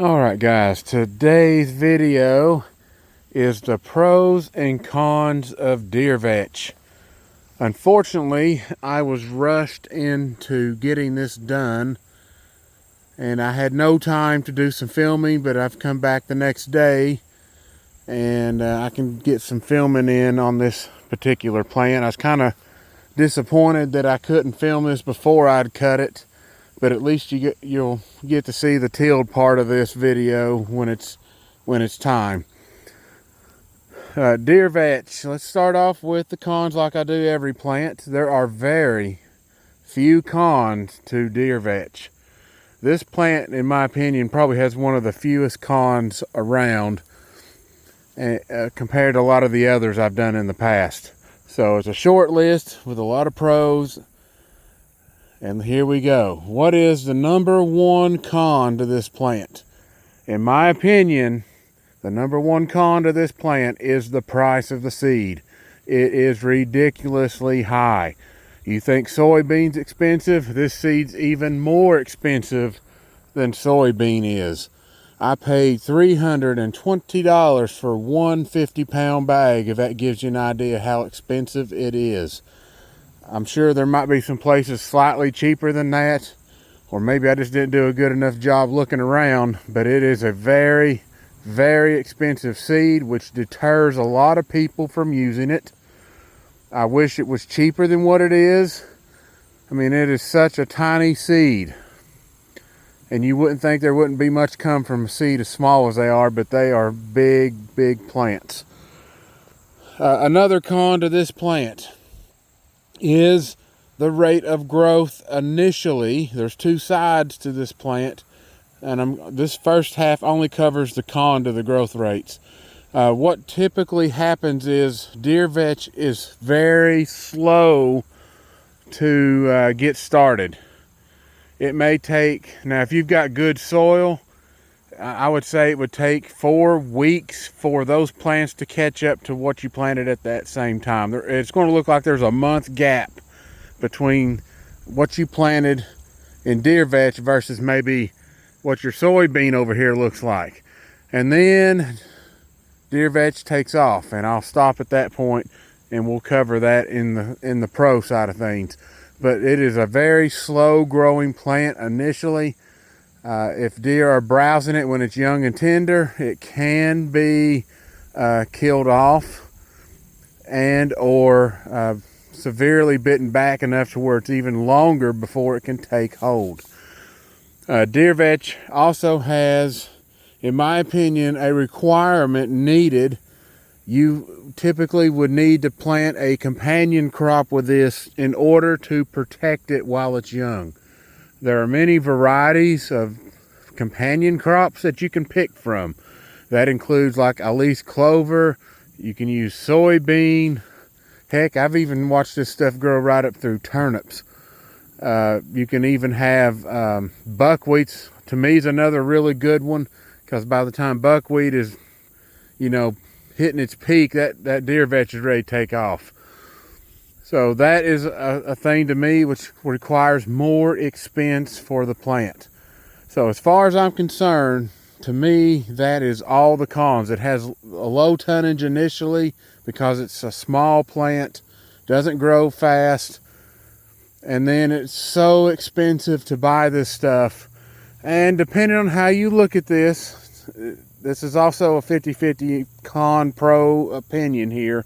Alright guys, today's video is the pros and cons of deer vetch. Unfortunately, I was rushed into getting this done and I had no time to do some filming, but I've come back the next day and I can get some filming in on this particular plant. I was kind of disappointed that I couldn't film this before I'd cut it, but at least you'll get to see the tilled part of this video when it's time. Deer vetch. Let's start off with the cons like I do every plant. There are very few cons to deer vetch. This plant, in my opinion, probably has one of the fewest cons around compared to a lot of the others I've done in the past. So it's a short list with a lot of pros. And here we go. What is the number one con to this plant? In my opinion, the number one con to this plant is the price of the seed. It is ridiculously high. You think soybeans expensive? This seed's even more expensive than soybean is. I paid $320 for one 50-pound bag, if that gives you an idea how expensive it is. I'm sure there might be some places slightly cheaper than that, or maybe I just didn't do a good enough job looking around, but it is a very, very expensive seed, which deters a lot of people from using it. I wish it was cheaper than what it is. I mean, it is such a tiny seed, and you wouldn't think there wouldn't be much come from a seed as small as they are, but they are big, big plants. Another con to this plant is the rate of growth initially. There's two sides to this plant, and this first half only covers the con to the growth rates. What typically happens is deer vetch is very slow to get started. It may take, now if you've got good soil, I would say it would take 4 weeks for those plants to catch up to what you planted at that same time. It's going to look like there's a month gap between what you planted in deer vetch versus maybe what your soybean over here looks like. And then deer vetch takes off, and I'll stop at that point and we'll cover that in the pro side of things. But it is a very slow growing plant initially. If deer are browsing it when it's young and tender, it can be killed off and or severely bitten back enough to where it's even longer before it can take hold. Deer vetch also has, in my opinion, a requirement needed. You typically would need to plant a companion crop with this in order to protect it while it's young. There are many varieties of companion crops that you can pick from. That includes like a leaf clover. You can use soybean. Heck, I've even watched this stuff grow right up through turnips. You can even have buckwheats. To me, is another really good one, because by the time buckwheat is, hitting its peak, that deer vetch is ready to take off. So that is a thing to me which requires more expense for the plant. So as far as I'm concerned, to me, that is all the cons. It has a low tonnage initially because it's a small plant, doesn't grow fast, and then it's so expensive to buy this stuff. And depending on how you look at this is also a 50-50 con pro opinion here.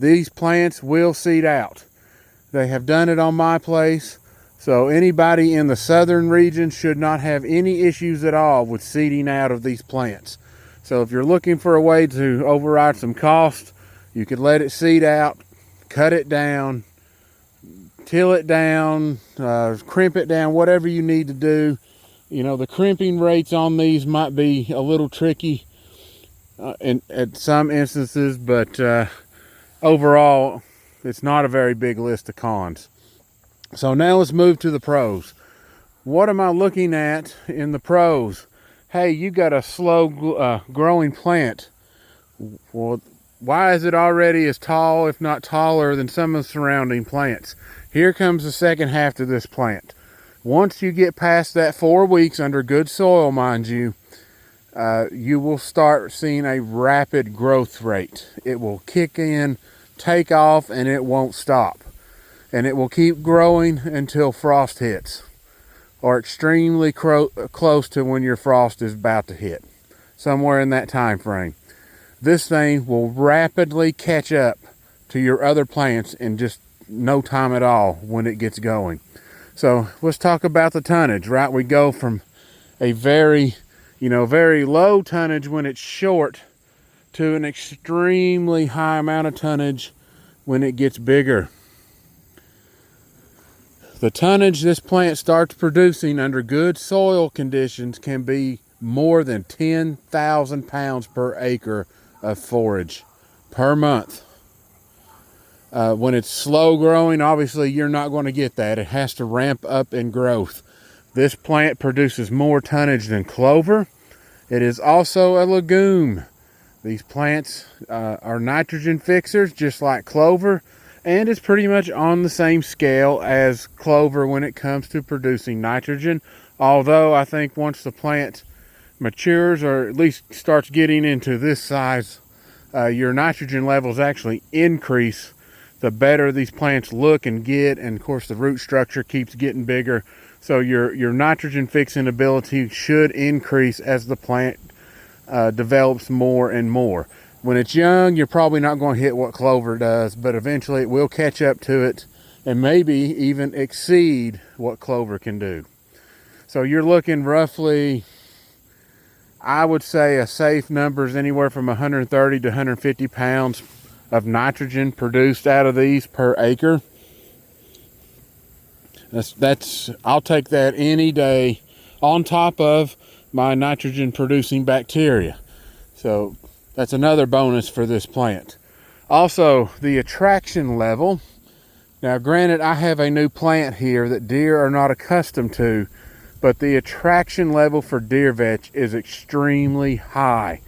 These plants will seed out. They have done it on my place. So anybody in the southern region should not have any issues at all with seeding out of these plants. So if you're looking for a way to override some cost, you could let it seed out, cut it down, till it down, crimp it down, whatever you need to do. The crimping rates on these might be a little tricky at some instances, but overall, it's not a very big list of cons. So now let's move to the pros. What am I looking at in the pros? Hey, you got a slow growing plant. Well, why is it already as tall, if not taller, than some of the surrounding plants? Here comes the second half to this plant. Once you get past that 4 weeks under good soil, mind you, you will start seeing a rapid growth rate. It will kick in, take off, and it won't stop. And it will keep growing until frost hits, or extremely close to when your frost is about to hit, somewhere in that time frame. This thing will rapidly catch up to your other plants in just no time at all when it gets going. So let's talk about the tonnage, right? We go from a very low tonnage when it's short to an extremely high amount of tonnage when it gets bigger. The tonnage this plant starts producing under good soil conditions can be more than 10,000 pounds per acre of forage per month. When it's slow growing, obviously you're not going to get that. It has to ramp up in growth. This plant produces more tonnage than clover. It is also a legume. These plants are nitrogen fixers just like clover, and it's pretty much on the same scale as clover when it comes to producing nitrogen. Although I think once the plant matures, or at least starts getting into this size, your nitrogen levels actually increase the better these plants look and get, and of course the root structure keeps getting bigger. So your nitrogen fixing ability should increase as the plant develops more and more. When it's young, you're probably not going to hit what clover does, but eventually it will catch up to it and maybe even exceed what clover can do. So you're looking roughly, I would say a safe number is anywhere from 130 to 150 pounds of nitrogen produced out of these per acre. I'll take that any day on top of my nitrogen producing bacteria. So that's another bonus for this plant. Also, the attraction level. Now granted, I have a new plant here that deer are not accustomed to, but the attraction level for deer vetch is extremely high.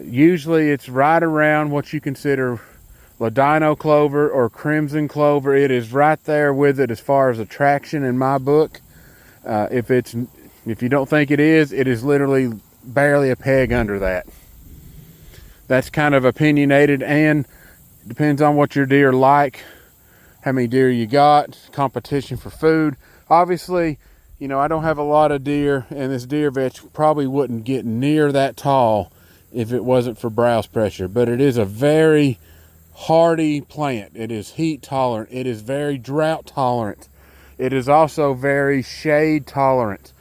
Usually it's right around what you consider ladino clover or crimson clover. It is right there with it as far as attraction in my book. If you don't think it is literally barely a peg under that. That's kind of opinionated and depends on what your deer like, how many deer you got, competition for food. Obviously, I don't have a lot of deer, and this deer vetch probably wouldn't get near that tall if it wasn't for browse pressure. But it is a very hardy plant. It is heat tolerant. It is very drought tolerant. It is also very shade tolerant.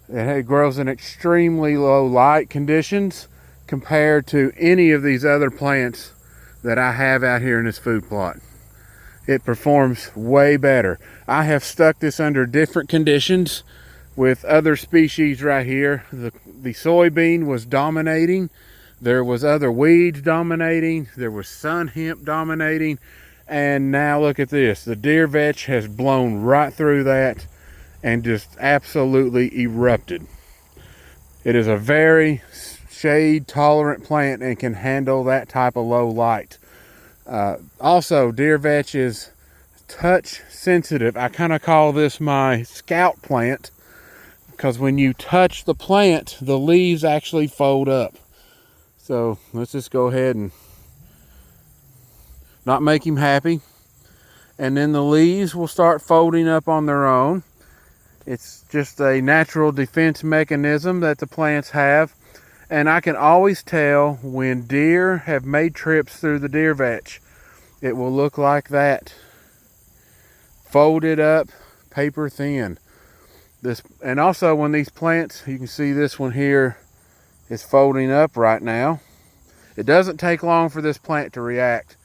It grows in extremely low light conditions compared to any of these other plants that I have out here in this food plot. It performs way better. I have stuck this under different conditions with other species right here. The soybean was dominating. There was other weeds dominating. There was sun hemp dominating. And now look at this. The deer vetch has blown right through that and just absolutely erupted. It is a very shade tolerant plant and can handle that type of low light. Also, deer vetch is touch sensitive. I kind of call this my scout plant because when you touch the plant, the leaves actually fold up. So let's just go ahead and not make him happy. And then the leaves will start folding up on their own. It's just a natural defense mechanism that the plants have. And I can always tell when deer have made trips through the deer vetch. It will look like that. Folded up, paper thin. And also when these plants, you can see this one here is folding up right now. It doesn't take long for this plant to react.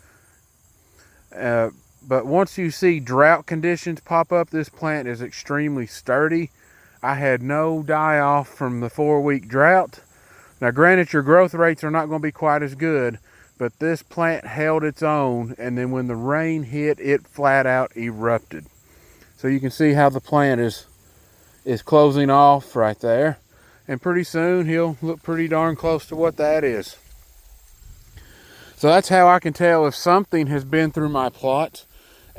But once you see drought conditions pop up, this plant is extremely sturdy. I had no die-off from the 4-week drought. Now granted, your growth rates are not going to be quite as good, but this plant held its own, and then when the rain hit, it flat out erupted. So you can see how the plant is closing off right there. And pretty soon he'll look pretty darn close to what that is. So that's how I can tell if something has been through my plot.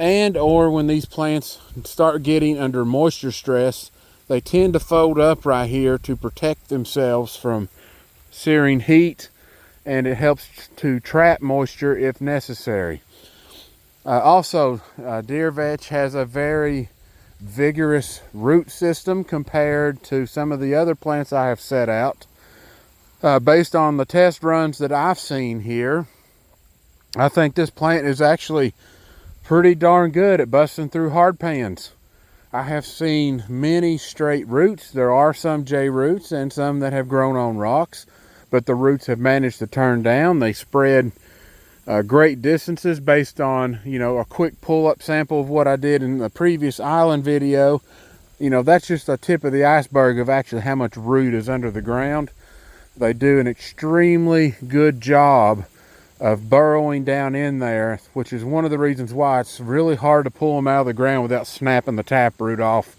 and or when these plants start getting under moisture stress, they tend to fold up right here to protect themselves from searing heat, and it helps to trap moisture if necessary. Also, deer vetch has a very vigorous root system compared to some of the other plants I have set out. Based on the test runs that I've seen here, I think this plant is actually pretty darn good at busting through hard pans. I have seen many straight roots. There are some J roots and some that have grown on rocks, but the roots have managed to turn down. They spread great distances based on, a quick pull-up sample of what I did in the previous island video. That's just the tip of the iceberg of actually how much root is under the ground. They do an extremely good job of burrowing down in there, which is one of the reasons why it's really hard to pull them out of the ground without snapping the taproot off,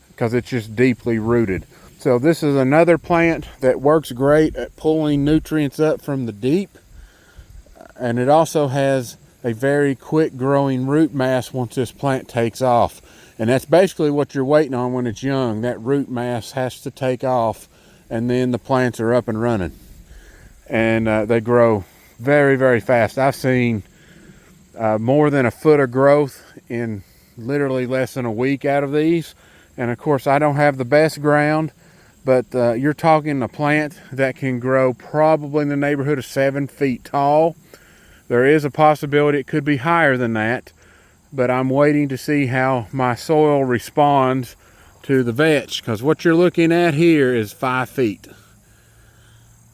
because it's just deeply rooted. So this is another plant that works great at pulling nutrients up from the deep, and it also has a very quick growing root mass once this plant takes off. And that's basically what you're waiting on when it's young. That root mass has to take off, and then the plants are up and running, and they grow very, very fast. I've seen more than a foot of growth in literally less than a week out of these. And of course, I don't have the best ground, but you're talking a plant that can grow probably in the neighborhood of 7 feet tall. There is a possibility it could be higher than that, but I'm waiting to see how my soil responds to the vetch, because what you're looking at here is 5 feet.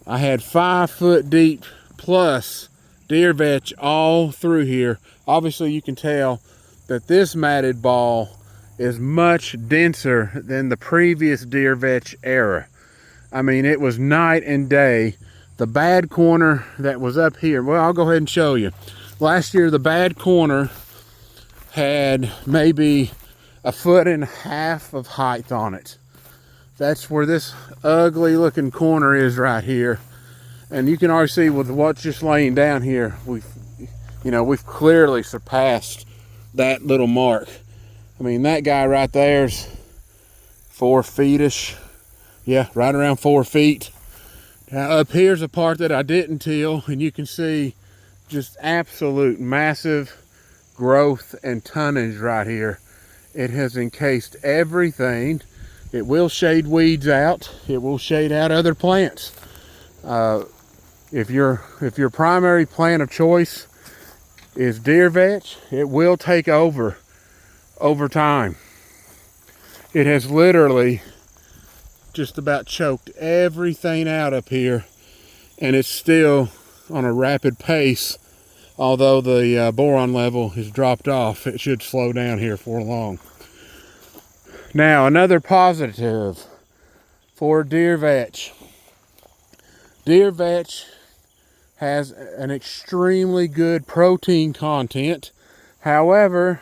I had 5 foot deep plus deer vetch all through here. Obviously you can tell that this matted ball is much denser than the previous deer vetch era. I mean, it was night and day. The bad corner that was up here, well, I'll go ahead and show you. Last year the bad corner had maybe 1.5 feet of height on it. That's where this ugly looking corner is right here. And you can already see with what's just laying down here, we've clearly surpassed that little mark. I mean, that guy right there's 4 feet-ish. Yeah, right around 4 feet. Now up here's a part that I didn't till, and you can see just absolute massive growth and tonnage right here. It has encased everything. It will shade weeds out. It will shade out other plants. If your primary plant of choice is deer vetch, it will take over time. It has literally just about choked everything out up here, and it's still on a rapid pace. Although the boron level has dropped off, it should slow down here for long. Now, another positive for deer vetch. Deer vetch has an extremely good protein content. However,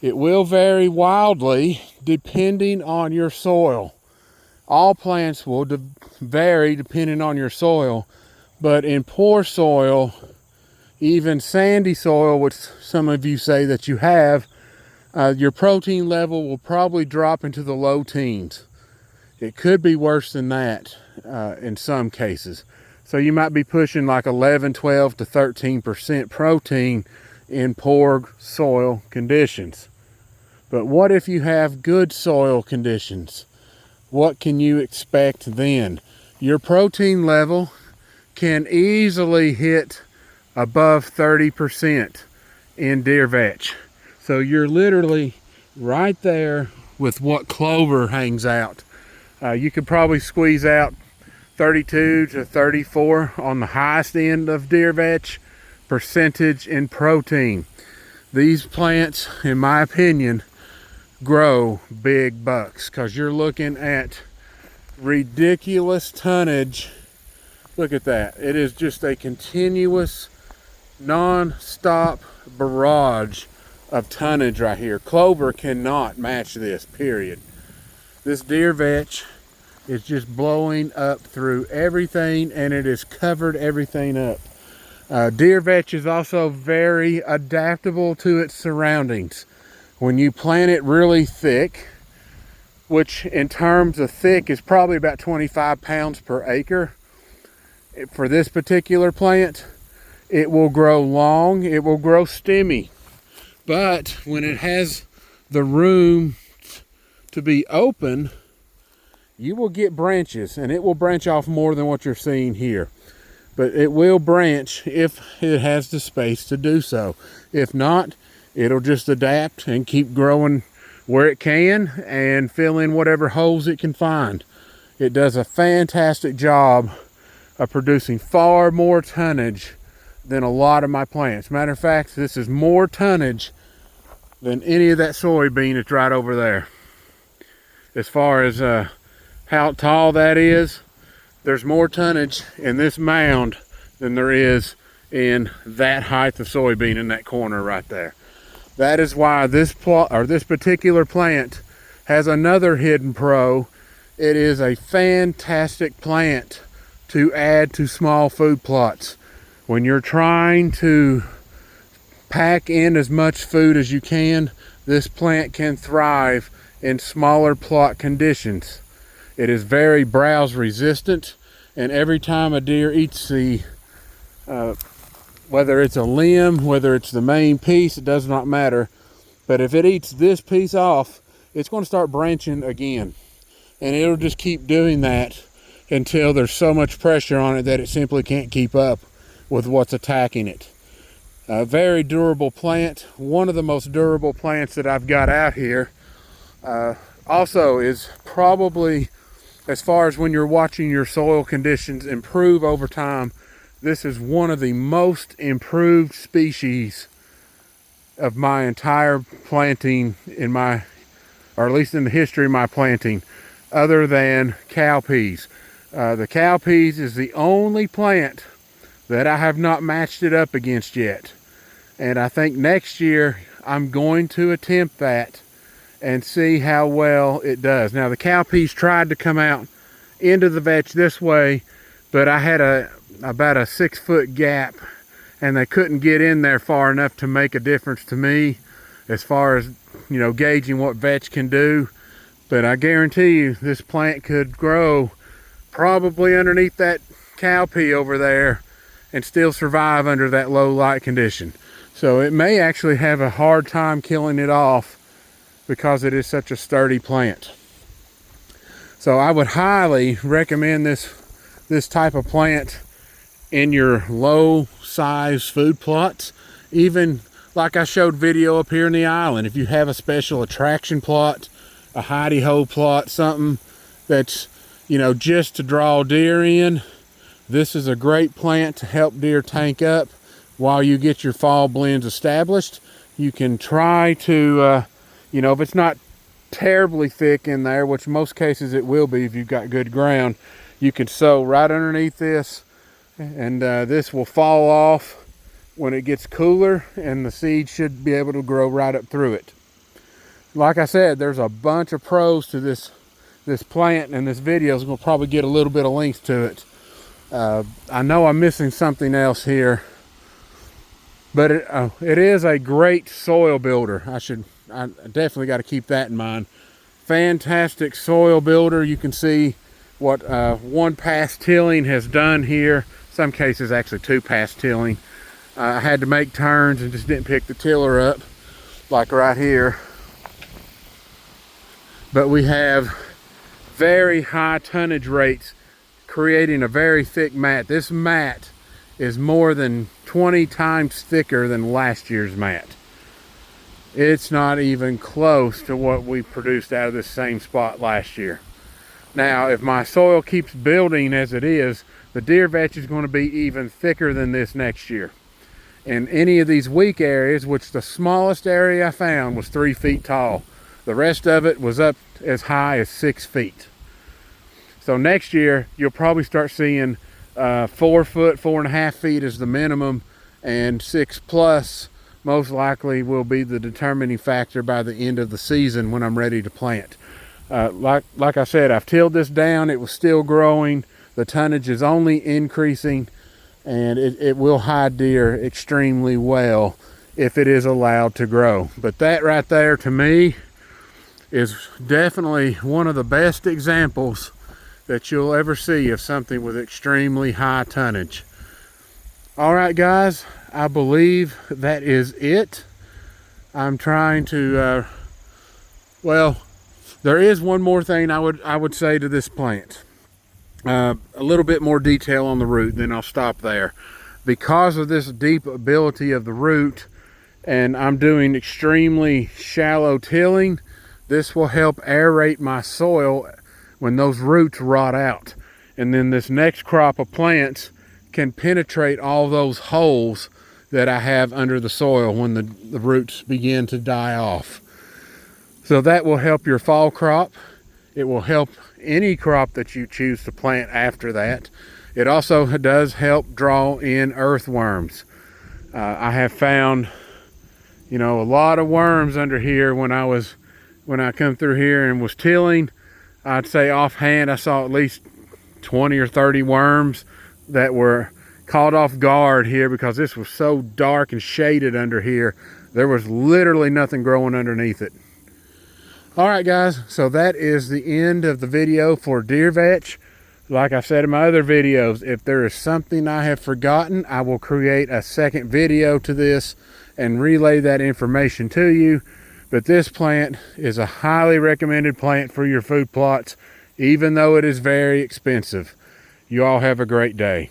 it will vary wildly depending on your soil. All plants will vary depending on your soil, but in poor soil, even sandy soil, which some of you say that you have, your protein level will probably drop into the low teens. It could be worse than that in some cases. So you might be pushing like 11, 12 to 13% protein in poor soil conditions. But what if you have good soil conditions? What can you expect then? Your protein level can easily hit above 30% in deer vetch. So you're literally right there with what clover hangs out. You could probably squeeze out 32 to 34 on the highest end of deer vetch percentage in protein. These plants, in my opinion, grow big bucks, because you're looking at ridiculous tonnage. Look at that. It is just a continuous, non-stop barrage of tonnage right here. Clover cannot match this, period. This deer vetch is just blowing up through everything, and it has covered everything up. Deer vetch is also very adaptable to its surroundings. When you plant it really thick, which in terms of thick is probably about 25 pounds per acre, for this particular plant, it will grow long, it will grow stemmy. But when it has the room to be open, you will get branches, and it will branch off more than what you're seeing here. But it will branch if it has the space to do so. If not, it'll just adapt and keep growing where it can and fill in whatever holes it can find. It does a fantastic job of producing far more tonnage than a lot of my plants. Matter of fact, this is more tonnage than any of that soybean that's right over there. As far as how tall that is, there's more tonnage in this mound than there is in that height of soybean in that corner right there. That is why this particular plant has another hidden pro. It is a fantastic plant to add to small food plots. When you're trying to pack in as much food as you can, this plant can thrive in smaller plot conditions. It is very browse resistant, and every time a deer eats whether it's a limb, whether it's the main piece, it does not matter. But if it eats this piece off, it's going to start branching again. And it'll just keep doing that until there's so much pressure on it that it simply can't keep up with what's attacking it. A very durable plant, one of the most durable plants that I've got out here. Also is probably, as far as when you're watching your soil conditions improve over time, this is one of the most improved species of my entire planting or at least in the history of my planting, other than cowpeas. The cowpeas is the only plant that I have not matched it up against yet. And I think next year I'm going to attempt that and see how well it does. Now the cowpeas tried to come out into the vetch this way, but I had about a 6-foot gap and they couldn't get in there far enough to make a difference to me as far as, you know, gauging what vetch can do. But I guarantee you this plant could grow probably underneath that cowpea over there and still survive under that low light condition. So it may actually have a hard time killing it off because it is such a sturdy plant. So I would highly recommend this type of plant in your low size food plots. Even like I showed video up here in the island, if you have a special attraction plot, a hidey-ho plot, something that's, you know, just to draw deer in, this is a great plant to help deer tank up while you get your fall blends established. You can try to, you know, if it's not terribly thick in there, which most cases it will be if you've got good ground, you can sow right underneath this, and this will fall off when it gets cooler, and the seed should be able to grow right up through it. Like I said, there's a bunch of pros to this plant, and this video is going to probably get a little bit of links to it. I know I'm missing something else here, but it is a great soil builder. I definitely got to keep that in mind. Fantastic soil builder. You can see what one pass tilling has done here. Some cases actually 2 pass tilling. I had to make turns and just didn't pick the tiller up, like right here. But we have very high tonnage rates, creating a very thick mat. This mat is more than 20 times thicker than last year's mat. It's not even close to what we produced out of this same spot last year. Now, if my soil keeps building as it is, the deer vetch is going to be even thicker than this next year. In any of these weak areas, which the smallest area I found was 3 feet tall, the rest of it was up as high as 6 feet. So next year, you'll probably start seeing 4 foot, 4.5 feet is the minimum, and 6 plus most likely will be the determining factor by the end of the season when I'm ready to plant. Like I said, I've tilled this down. It was still growing. The tonnage is only increasing. and it will hide deer extremely well if it is allowed to grow. But that right there, to me, is definitely one of the best examples that you'll ever see of something with extremely high tonnage. All right, guys, I believe that is it. I'm trying to, well, there is one more thing I would say to this plant. A little bit more detail on the root, then I'll stop there. Because of this deep ability of the root, and I'm doing extremely shallow tilling, this will help aerate my soil when those roots rot out. And then this next crop of plants can penetrate all those holes that I have under the soil when the roots begin to die off. So that will help your fall crop. It will help any crop that you choose to plant after that. It also does help draw in earthworms. I have found, you know, a lot of worms under here when I come through here and was tilling. I'd say offhand I saw at least 20 or 30 worms that were caught off guard here because this was so dark and shaded under here. There was literally nothing growing underneath it. All right, guys, so that is the end of the video for deer vetch. Like I said in my other videos, if there is something I have forgotten, I will create a second video to this and relay that information to you. But this plant is a highly recommended plant for your food plots, even though it is very expensive. You all have a great day.